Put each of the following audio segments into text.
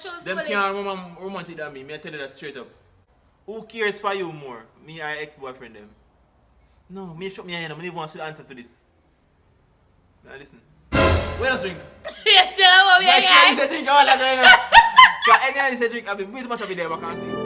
truthfully. Them can't romantic than me. I tell you that straight up. Who cares for you more? Me or ex-boyfriend them? No, me shut me hand. I don't even want to answer for this. Now listen. Where else drink? Yeah, shut up, My yeah, share is a drink. All that going on. Because anyone is a drink. I've been way too much of it there, but I can't see.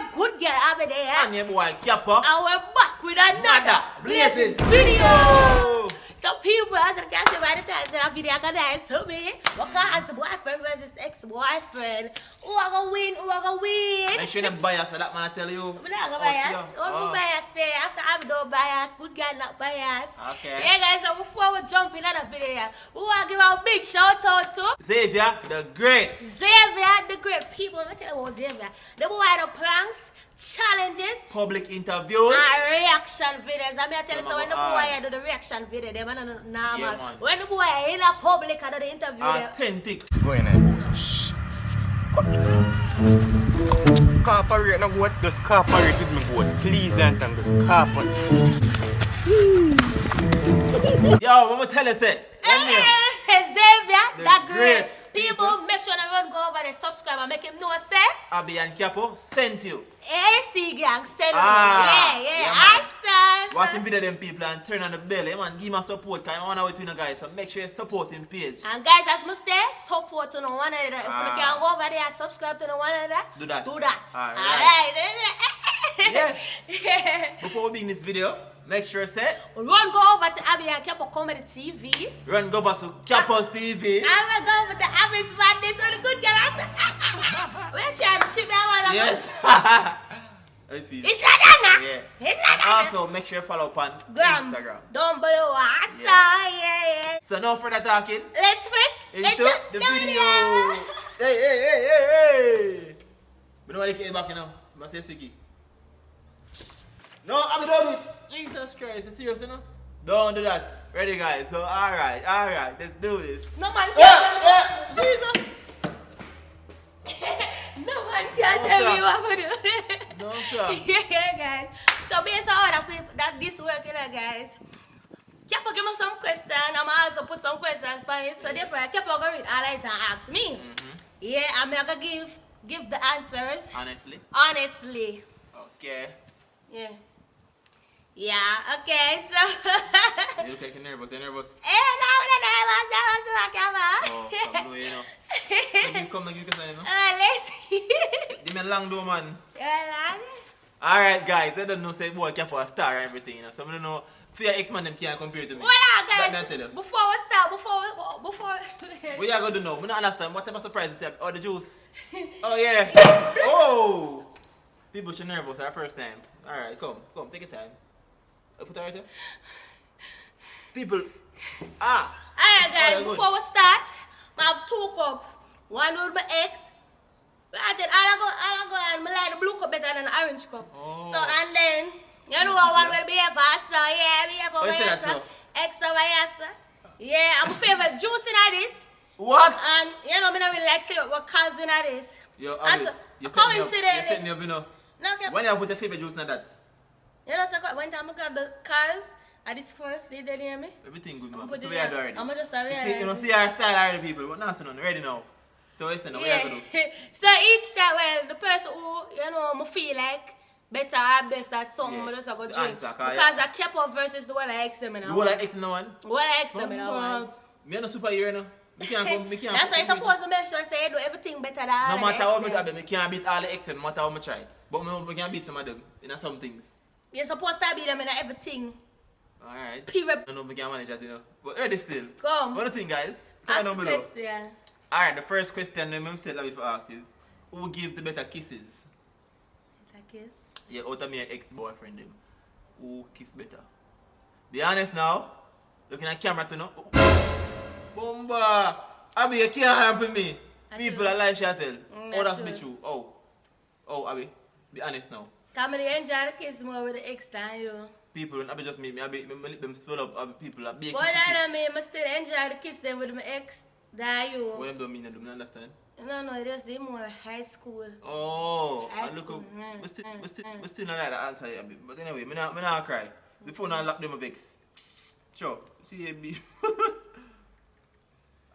And your boy Kappa. And we're back with another blazing video. Some people as a guy by the time that video gonna to me because boyfriend versus ex-boyfriend. Who are gonna win? Who are gonna win? Make sure them bias so that man I tell you. I'm not gonna bias. What bias say? After I'm no bias, good guy not bias. Okay. Yeah guys, so before we jump in another video, we want to give a big shout out to Xavier the Great. Xavier the Great. People, let me tell you about Xavier. The boy the pranks, challenges, Public interviews. and reaction videos. I'm tell you, so when the boy do the reaction video, they man not normal. Yeah, when the boy in a public and do the interview, Authentic. Go in there. Shh. Cooperate, no what? Just cooperate with me, boy. Please, Anton, just cooperate. Yo, I'm gonna tell you, say. Xavier The the Great. Great. People, make sure everyone go over there, subscribe, and make him know, say. Abby and Capo sent you. AC gang, send Ah, me. yeah, Yeah. man. I Watching video them people and turn on the bell. Man, give him support. Cause I wanna wait with you guys. So make sure you support him page. And guys, as I say, support to no one another. If you Ah. can go over there and subscribe to no one another, Do that. Do that. Alright. Alright. Yes. Before we begin this video, make sure say Run go over to Abby and Capo Comedy TV. run go back to Capo's TV. I'm gonna go over to Abby's Madness so the good girl. I said, we're trying to cheat that one. Yes. Let's see. It's like that now. Yeah. It's like And that. also make sure you follow up on Gram. Instagram. Down below. I saw, yeah. So no further talking. Let's fit Into the video. Hey. We don't want to get back, you know. I must say sticky. No, I'm done with Jesus Christ. You serious, you know? Don't do that. Ready, guys? So, alright. Let's do this. No man Yeah, can Jesus. No man can No, tell sir. me what to do. No, sir. Yeah, guys. So based on that this work, you know, guys. Capo give me some questions. I'm also put some questions on it. So therefore, Capo gonna read all it and ask me. Yeah, I'm gonna give the answers Honestly. honestly. Okay. Yeah. Yeah. Okay. So. You look like you're nervous. You're nervous. Oh, come on, you know. Come and give us you know. Let's see. Give me a long do, man. Yeah, Alright, guys. They don't know say boy can for a star and everything, you know. So I don't know. For your ex-man, them can't compare to me. Well, That guys, I tell you. before we start, before What you are going to know? We don't understand what type of surprise is that. Oh, the juice. Oh, yeah. Oh! People should nervous our first time. Alright, come, take your time. Put it right there. People. Ah! Alright guys, good. before we start, I have 2 cups. One with my ex. I think I go and I like the blue cup better than the orange cup. Oh. So and then you know what one will be here for, so yeah, be here for Oh, you my say that yes, so? ex over yes, sir. Yeah, I'm favorite juice in this. What? And you know, me not really like syrup, but cause in this. Yo, And Abby, so, you coincidentally- set me up, you know. No, okay. When you put the favorite juice in that? You know, so one time I got the cause at this first day, they hear me. Everything good, man. Put So it we are in. already. I'm just sorry. You see, you know, see our style already, people. But now, so none. Ready now. So listen, now, what you Yeah. going to do? So each time, well, the person who, you know, me feel like better or best at something, Yeah. I just go The drink. answer, Because I kept up versus the one I ex them in a You want to ex no one? What I ex them in a one. What? Me no superhero, no. Me can't come, me can't. That's why you're supposed to make sure say you do everything better than all No the matter how ex much them. I beat, me can't beat all the ex no matter how much I try. But me can beat some of them in some things. You're supposed to be them in everything. Alright. Period. I know me can manage that, you know. But ready still. Come. What do you think, guys? Ask Comment down below. question. Alright, the first question I'm going to tell you if I ask is, who give the better kisses? Okay. Yeah, out of me and ex-boyfriend them. Who kiss better? Be honest now. Looking at camera to know. Bomba. Abby, you can't happen me. I People do. are like Shatel. Mm, Oh, that's true. be true. Oh, Abby. Be honest now. Come and enjoy the kiss more with the ex than you. People, when Abby just meet me, Abby, me lip them swell up. Abby, people are big. But I mean, I still enjoy the kiss them with my ex than you. What them don't mean, I don't understand. No, it just they more high school. Oh, High and look school, up. mm, We still not like that answer yet, Abby. But anyway, me not cry. The phone not lock them a vex. Sure. See, Abby.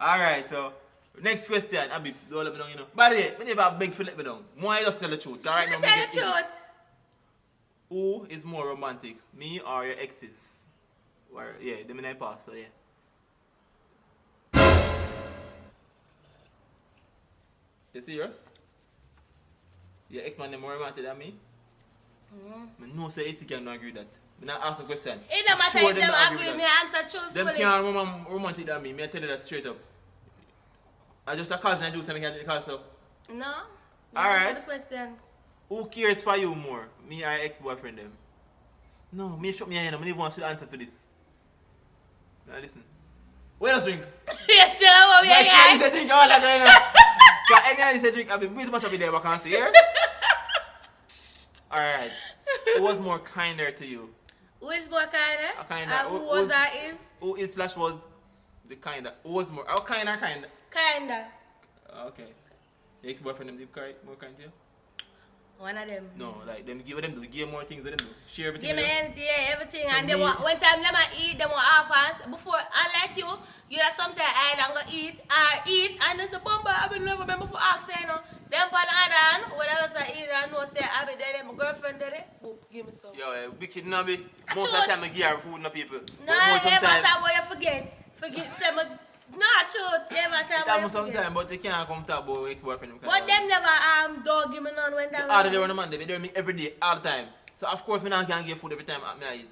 Alright, so next question, Abby, don't let me down, you know. By the way, I never beg for let me down. More I just tell the truth. 'Cause right now, me Tell get the in. truth. Who is more romantic, me or your exes? Or, yeah, them in I pass, so yeah. You serious? Your ex-man them more romantic than me? I know say AC can not agree with that. I not ask the question. It don't matter Sure if them them not agree, with me that. answer Them truthfully. can't romantic than me. I tell you that straight up. I just a call and juice and I can't call so. No. Alright. Answer the question. Who cares for you more? Me or your ex-boyfriend them? No, me shut me hand. I don't even want to see the answer for this. Now listen. Where does drink? Yeah, sure, what we Like, are she guys. said drink all that, you know. Because any of this drink, I've been way too much of it there, but I can't see here. Alright. Who was more kinder to you? Who is more kinder? Kinder. Who was or is? Who is slash was the kinder? Who was more? Oh, kinder, kinder. Kinder. Okay. Your ex-boyfriend them give more kind to you? One of them. No, like them give them do. Give more things to them do. Share everything Give me with them. anything, yeah, everything. So And they me- want, one time them a eat, them want half us. Before, unlike you know sometimes I don't go eat, and they say, Bumba, I will never remember for ask, you know. Them for the other hand, when I was eat, I know, say, I be there, my girlfriend there, boop, give me some. Yo, wicked no be. Most of the time I give her food no people. No, But more every sometimes- time boy you forget. Say, no, truth, every time boy you forget. Sometimes, but they can't come talk about ex-boyfriend. But them never don't give me none when them. All the day on the man, they do me every day, all the time. So of course, me now can't give food every time I eat.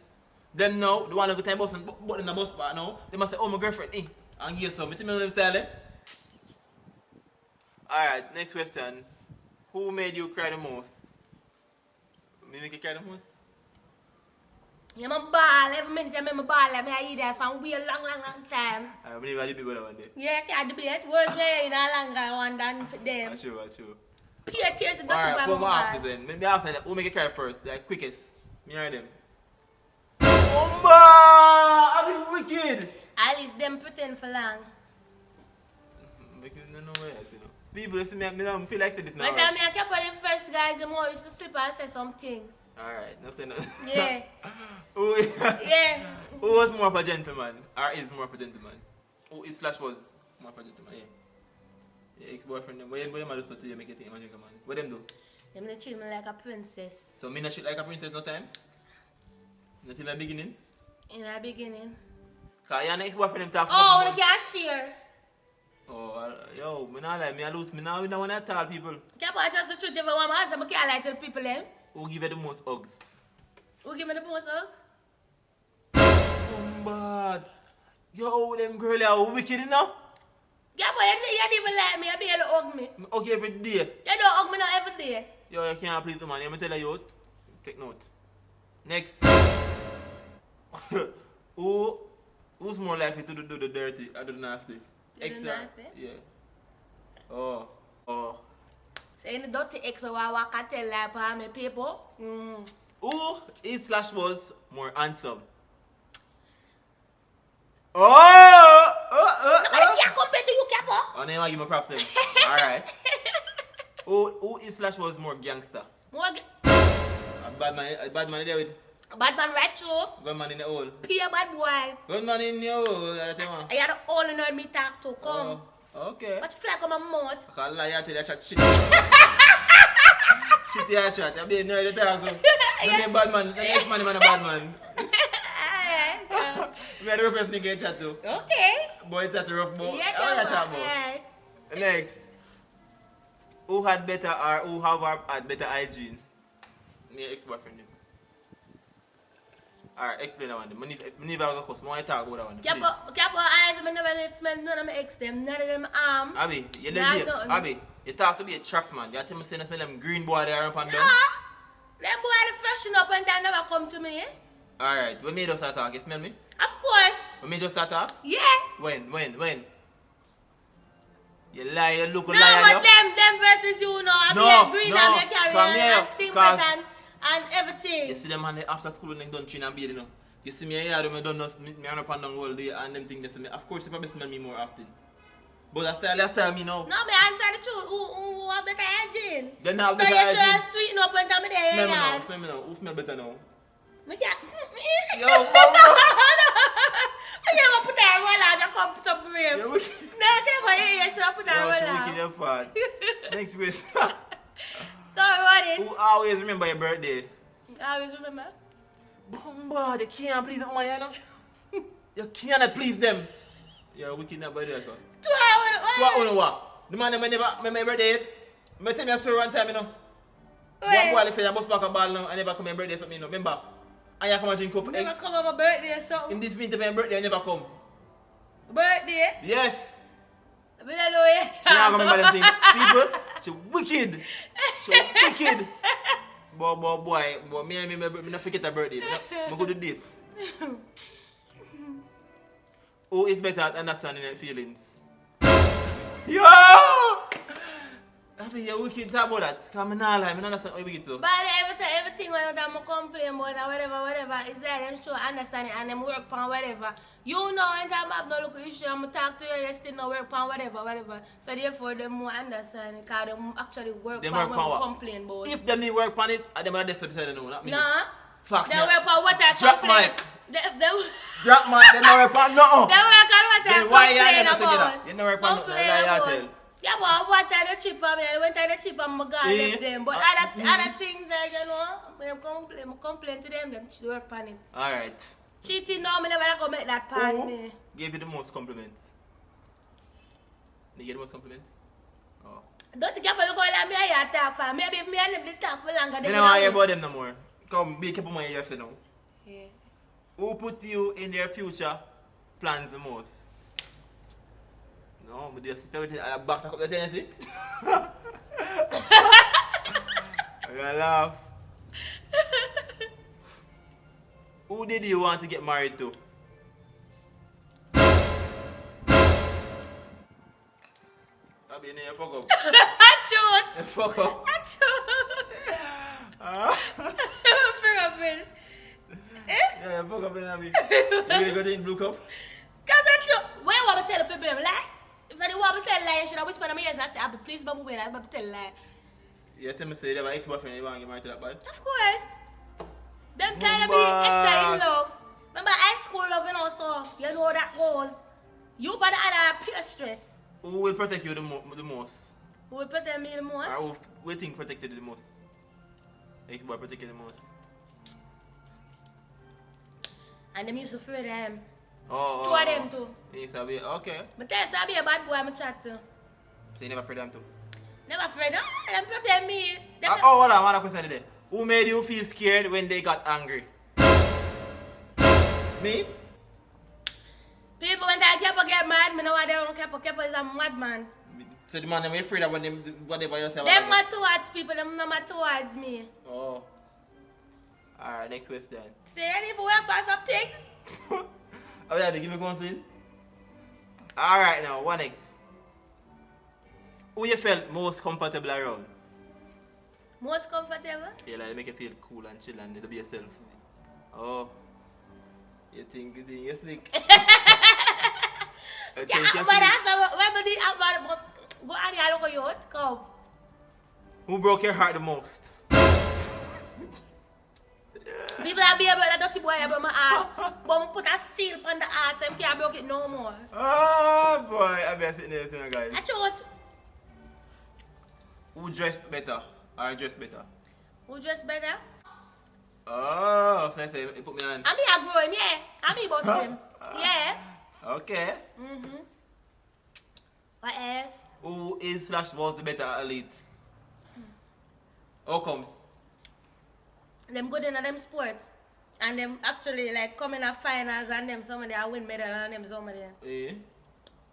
Them now, the one who go time bus and but in the bus part now, they must say, oh my girlfriend, and give some. You think me will tell them? Alright, next question. Who made you cry the most? Me make you cry the most? Yeah, my ball, every minute I make my ball, I eat that from way long time. I believe I did people one day. Yeah, can't debate. Words there in a longer one than for them. That's true. Pure taste, not Alright, to put my buy answers then. Maybe after that, who make you cry first? Like quickest. Me or them? Bomba! I be wicked! At least them pretend for long. Because no way, you know. People see me, I don't feel like they did now. But I mean, I kept on the fresh guys, the more used to slip and say some things. Alright, no say no. Yeah. who, Yeah. who was more of a gentleman? Or is more of a gentleman? Who is slash was more of a gentleman? Yeah. Your ex-boyfriend, what them do so to you make you think I'm a gentleman? What them do? Them they treat me like a princess. So me not shit like a princess no time? Not in the beginning? In the beginning. Cause your ex-boyfriend them talk Oh, about- we can't share. Oh, yo, me not like me I lose, me now want to tell people. Keep on just the truth if I want my answer, I can't lie to the people them. Who give you the most hugs? Who give me the most of? Bad. Yo, them girl are wicked enough. Yeah, boy, you don't even like me, you barely hug me. Okay, every day. You don't hug me not every day. Yo, you can't please the man. Let me tell you, take note. Next. Who's more likely to do the dirty or the nasty? Do the nasty? Yeah. Oh. So in the dirty ex, I walk and tell like for my people. Who is slash was more handsome? Oh! Nobody can compare to you, Capo. Oh, now I give my props then. Alright. Who is slash was more gangster? More A bad man there with bad man right through. gunman in the hole. Pure bad boy. Gunman in the hole, that's the one. I had all in me talk to come. Oh, okay. But you feel like I'm a mouth. I can't lie, I tell you that chat shit. Shit, you chat. You're being nerdy to talk to. You're a bad man. The next man is a bad man. Me are the roughest nigga you chat to. Okay. Boy, chat a rough boy. Yeah, How you come chat on. about? Right. Next. Who had better or who had better hygiene? Me ex-boyfriend. Alright, explain that one. Me never go cuss. I want to talk about that one. Please. Capo, I never smell none of my ex them. None of them arm. Abby, you Nah, live nothing. there. Abby, you talk to be a tracks man. You tell me say smell them green boy there up and No. down. Them boy they freshen up and they never come to me. Alright, when me just start talk, you smell me? Of course. When me just start talk? Yeah. When? You lie, you look a No, liar. but them versus you know, I No, mean green no, and they carry come here, and stingers cause- and everything. You see them man after school when they done train and beat, you know. You see me here, they done us, me run up and down all day and them things they see me. Of course, you probably smell me more often. But that's style me now. No, me answer the truth. Who have better hygiene? Then have So better you hygiene. should sweeten up when I'm there. Smell me now, smell me now. Who smell better now? Me can't. Yo, mama. I can't put that roll out. I come to brave. You're wicked. No, I can't put it. I should put that Yo, she roll wicked, out. you're fat. Next question. Go run it. Who always remember your birthday? I always remember. Bumba, they can't please them, man, you know. You cannot please them. You're wicked now by the way. Two hours. What on what? The man never remember my birthday yet. I tell me a story one time, you know. One Wait. boy left a bus back and ball now, I never come my birthday something, you know. Remember? And you come and drink coffee. Never come on my birthday or In something. this winter, my birthday, I never come. Birthday? Yes. I don't know yet. She not gonna remember them things. People, she wicked. She wicked. Boy, me and me not forget her birthday. Me go to dates. Who is better at understanding their feelings? Yo! I think you're wicked talk about that. Because I'm not lying, I don't understand how you wicked so. But everything when I'm complain about or whatever, is there them show understanding and them work on whatever. You know, when time I have no look issue, I'm talk to you, you still no work on whatever. So therefore, them more understanding because them actually work Them on work what on we what? complain about. If them need work on it, them are just beside no, not me. Nah. Facts. They Now. work on what I Drop complain. mic. They Drop man, them not work on nothing. work on what I Then why you complain never together? about. You never work on nothing, Complain lie you about. tell. Yeah, but what are the cheap of me? I went to the cheap and my God Eh? left them. But other things like, you know, when I complain to them should work on it. Alright. Cheating now, I never go make that pass Who me. gave you the most compliments? They get the most compliments? Oh. Don't you get me go like me I talk for. Maybe if me and them talk for longer. I don't want to hear about them no more. Come, be careful what you say now. Yeah. Who put you in their future plans the most? No, but just tell you at the box of the Tennessee. I'm gonna laugh. Who did you want to get married to? I'll be in there, fuck up. I Fuck up. Forgot Yeah, fuck up in there. You gonna go to in blue cup? Cause that's you. When you want to tell people them lie? If I want to tell lie, you should have whispered in my ears and say, "Abby, please, don't move in. I'm about to tell lie." You tell me say you have an ex-boyfriend you want to get married to that bad? Of course. Them kind of be extra in love. Remember high school love and also, you know that goes. You better add a peer stress. Who will protect you the most? Who will protect me the most? Or who think protected you the most? Ex-boy protect you the most? And them used to fear them. Oh, Two of them too. Yes, I be, okay. But tell us I be a bad boy I'm chat to. So you never afraid them too? Never afraid. No, them protect me. Them Oh, hold on, one question today. Who made you feel scared when they got angry? Me? people when they get mad, me know why they don't Kepo is a madman. So the man them afraid of when them whatever you say. Them mad towards people, them not mad towards me. Oh. Alright, next question. Say any for work pass up things? Oh yeah, they give me one thing. Alright now, what next? Who you felt most comfortable around? Most comfortable? Yeah, like make you feel cool and chill and to be yourself. Oh. You think you're slick. Yeah, but that's when we did about go on the other youth, come. Who broke your heart the most? People are be able to dirty boy about my heart, but I put a seal on the heart so I can't broke it no more. Oh boy, I've been sitting there listening, guys. That's what. Who dressed better or dressed better? Who dress better? Oh, so I say, you put me on. I mean I grow him, yeah. I mean boss him. Yeah. Okay. What else? Who is / was the better athlete? How comes? Them good in them sports. And them actually like coming to finals and them some of them win medal and them some of them. Eh?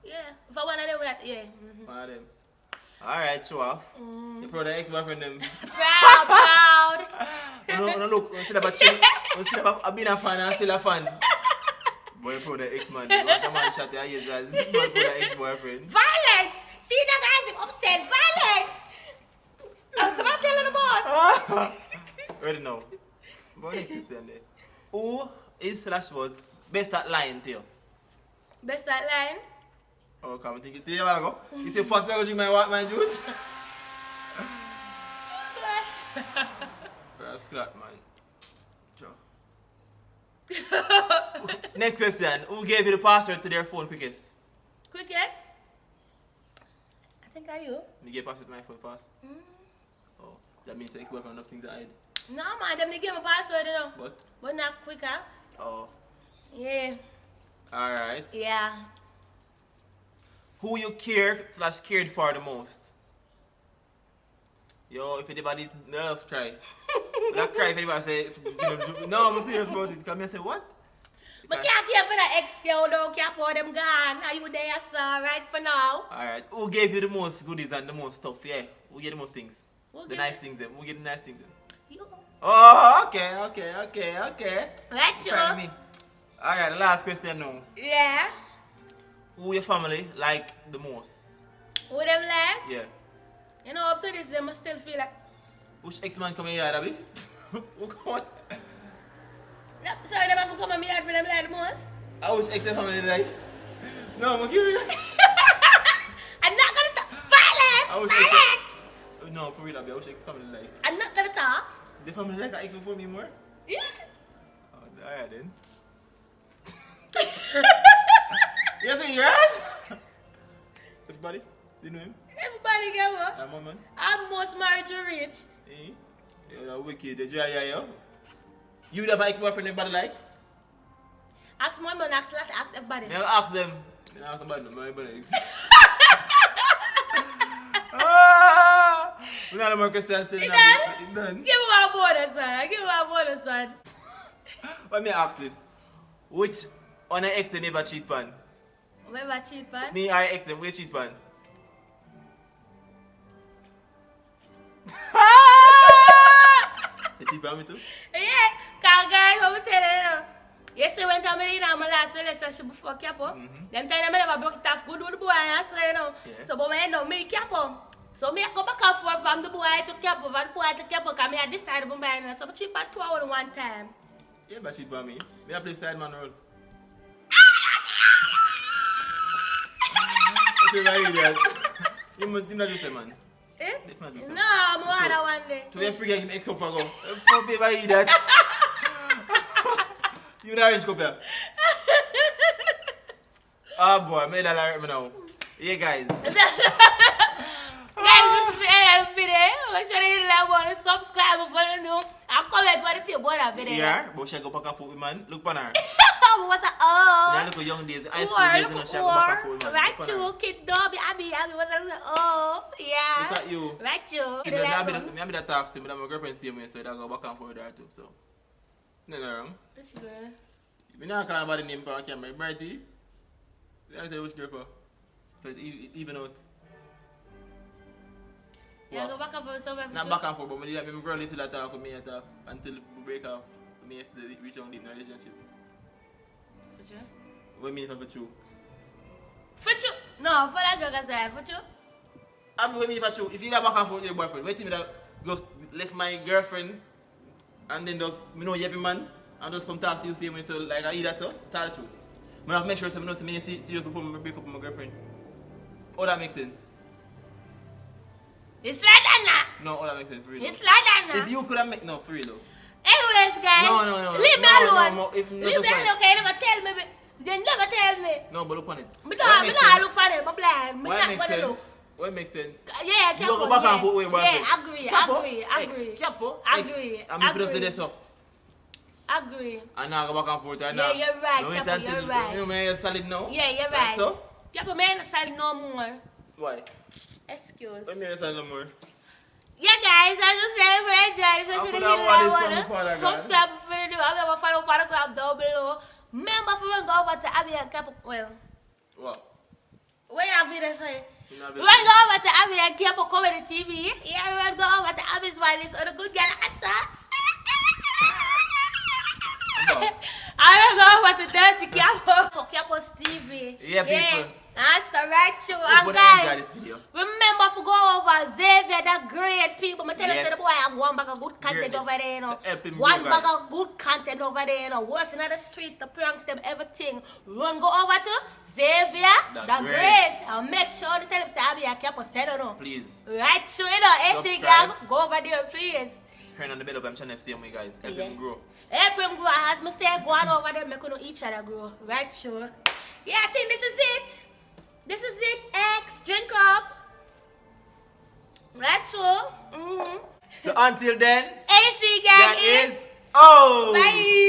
Yeah. If I one of them yeah. One of them. Alright, show off. You proud of ex-boyfriend them? Proud. No, look, instead of a chill, instead of a being a fan and still a fan. Boy, proud of ex-man. You want a man shot your ears as proud of ex-boyfriend. Violence! See the guys him upset violent. I'm someone telling about. Ready now. But next question there. Who is slash was best at lying to you? Best at line. Oh, come think it. See you go. You say first I go drink my juice. Perhaps clock, man. Sure. Next question. Who gave you the password to their phone quickest? Quickest. I think are you. You gave password to my phone fast? Oh, that means the ex-boyfriend enough things to hide. No man, them they give me password, you know. But not quicker. Oh. Yeah. Alright. Yeah. Who you cared for the most? Yo, if anybody else cry. Not cry if anybody say, no, I'm serious about it. Come here and say, what? But can't care for the ex girl though, can't pour them gone. Are you there, sir, right for now? Alright. Who gave you the most goodies and the most stuff? Yeah. Who gave the most things? The nice things then. Who gave the nice things then? You. Oh, okay. Right, you. Alright, the last question now. Yeah. Who your family like the most? Who them like? Yeah. You know, up to this, they must still feel like. Which ex-man come here, Abby? Who come on? No, sorry, them have to come and me out for them like the most. I wish ex-family like. No, I'm gonna give you. I'm not gonna talk. Violence! I wish Violence! No, for real, Abby. I wish ex-family like. I'm not gonna talk. The family like ex before me more? Yeah. Oh, alright then. You see your ass? Everybody? Do you know him? Everybody get what? I'm a man. I'm most married to rich. Eh? You're wicked. The dry yo. You have an ex-boyfriend everybody like? Ask my man, ask everybody. Never ask them. Never ask about them. Everybody ex. Ah! We not no more questions. It done? It done. Give me one bonus, son. Give me one bonus, son. Let me ask this. Which on an ex they never cheat pan? Remember cheat, man? Me or ex them, which cheat pan? They cheat pan me too? Yeah, cause guys, I'm telling you. Yesterday when I in my last relationship before Capo, them time I never broke it off good with the boy, I say, you know. Yeah. So, but I end up me Capo. So, me I go back and forth from the boy to Capo, from the boy to Capo, because I decided to buy it. So, I cheap at 2 hours one time. Yeah, but cheat pan me. Me I play side man role. You must not do that, man. Eh? This man do so. No, I'm one one day. To be a free game, ex-cup for go. For paper eat that. You the orange cup here. Oh boy, made that like me now. Yeah, guys. Guys, this is the end of the video. Make sure you hit that button, subscribe if you know, and comment what you think about that video. Yeah, but she go back and forth with man. Look on her. What's up? Oh. Yeah, look at young days, high school days, and she go back and forth with man. Right, Look on you her. kids don't be happy. What's up? Oh, yeah. Look at you. Right, you. Me have that talks to me, that my girlfriend see me, so I go back and forth with her too. So, no wrong. Which girl? Me not calling about the name on camera. Marty. I tell you which girl for. So it even out. Yeah, go back and forth. So Not back and forth, but my girl used to talk with me at until we break off. Me and still reach on deep in a relationship. What mean for true? For you? No, for that joke I said. For you? I mean, what mean for true? If you got back and forth with your boyfriend, wait till me that just left my girlfriend and then just, you know, you every man and just come talk to you, say me, so like I eat that so, tell the truth. I have to make sure so I know me serious before I break up with my girlfriend. Oh, that makes sense. It's like that now. No, oh, that makes sense, for real. It's like that now. If you could have made, no, for real though. Anyways, guys. No. Leave me alone. If Leave me alone, okay? Never tell me. They never tell me. No, but look on it. Me not look for them. I'm blind. Me Why not it gonna makes look. sense? Why it makes sense? Yeah, You don't go back and forth with your boyfriend. Yeah, agree. I'm if you this up. Agree. And now go back and forth. And Yeah, you're right, No, Capo, you're right. You know, you're solid now. Yeah, you're Like right. so? Yeah, but man, I said no more. Why? Excuse. Let me hear no more. Yeah, guys, as you say, if you enjoy this, make sure you hit that one. Subscribe if you do. I'm going to follow paragraph down below. Remember, if you want to go over to Abby and Capo, well, What? where you have it, say? You We want to go over to Abby and Capo Comedy TV. Yeah, we want to go over to Abby's Wireless or the Good Girl Answer. I want to go over to Dirty Capo, Capo's TV. Yeah, people. That's the right show. Hope And you enjoy guys, this video. remember to go over Xavier, the great people. I tell you, Yes. the boy have one bag of good content Greatness. over there, you know. To help him One grow, bag guys. of good content over there, you know. Worse in the streets, the pranks, them, everything. Run, go over to Xavier, The the great. great. And make sure to tell him, say, I'll be a cap of you know. Please. Right, so you know, AC Subscribe. gang, go over there, please. Turn on the bell button, channel FCM, guys. Help Yeah. him grow. Help him grow. As I say, go on over there, make you know each other grow. Right, sure. Yeah, I think this is it. This is it, X. Drink up. Right, sure. So until then, AC gang that is. is. Oh! Bye.